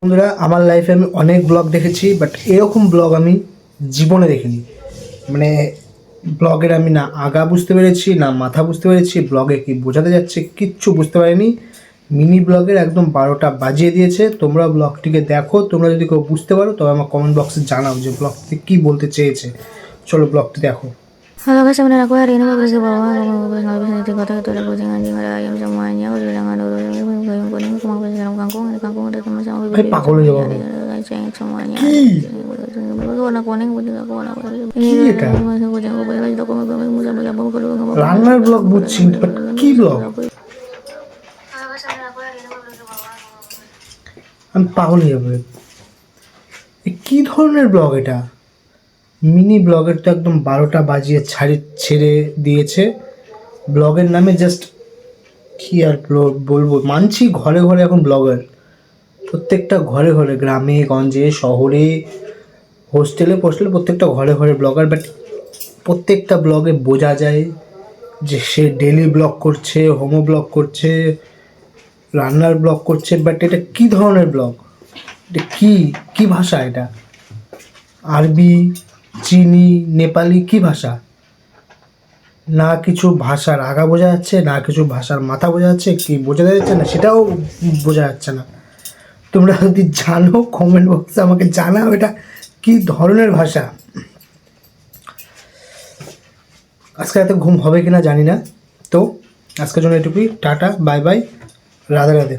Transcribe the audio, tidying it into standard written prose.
বন্ধুরা, আমার লাইফে আমি অনেক ব্লগ দেখেছি, বাট এরকম ব্লগ আমি জীবনে দেখিনি। মানে ব্লগের আমি না আগা বুঝতে পেরেছি, না মাথা বুঝতে পেরেছি, ব্লগে কি বোঝাতে যাচ্ছে কিচ্ছু বুঝতে পারিনি। মিনি ব্লগের একদম 12টা বাজিয়ে দিয়েছে। তোমরা ব্লগটিকে দেখো, তোমরা যদি কেউ বুঝতে পারো তবে আমার kcomment বক্সে জানাও যে ব্লগটি কী বলতে চেয়েছে। চলো ব্লগটি দেখো। Halo guys, sebenarnya aku hari ini mau bersih bawah, aku mau bersih habis di kota itu ada kucing anjing ada ayam semuanya, udah jangan dulu yang kuning, aku mau bersih dalam kangkung, di kangkung ada teman sama ভাই bibir পাগল হয়ে semuanya, যাবো ada আমি। ceng semuanya, কি aku warna kuning, kucing aku warna kuning, কি ini এটা ada masuk kucing aku balik lagi aku mau musa musa mau kedua nggak mau রান্নার blog বুঝছি, বাট কি ব্লগ? আমি পাগল হয়ে যাবো। এ কি ধরনের ব্লগ এটা? মিনি ব্লগের তো একদম 12টা বাজিয়ে ছেড়ে দিয়েছে। ব্লগের নামে জাস্ট কি আর বলবো, মানছি ঘরে ঘরে এখন ব্লগার, প্রত্যেকটা ঘরে ঘরে, গ্রামে গঞ্জে শহরে হোস্টেলে পোস্টেলে প্রত্যেকটা ঘরে ঘরে ব্লগার। বাট প্রত্যেকটা ব্লগে বোঝা যায় যে সে ডেলি ব্লগ করছে, হোমো ব্লগ করছে, রান্নার ব্লগ করছে। বাট এটা কি ধরনের ব্লগ? এটা কি কি ভাষা এটা? আরবি, চীনি, নেপালি, কি ভাষা? না কিছু ভাষার আগা বোঝা যাচ্ছে, না কিছু ভাষার মাথা বোঝা যাচ্ছে, কি বোঝা যাচ্ছে না সেটাও বোঝা যাচ্ছে না। তোমরা যদি জানো কমেন্ট বক্সে আমাকে জানাও এটা কি ধরনের ভাষা। আজকে রাতে ঘুম হবে কিনা জানি না। তো আজকের জন্য এটুকুই, tata, bye bye, Radhe Radhe.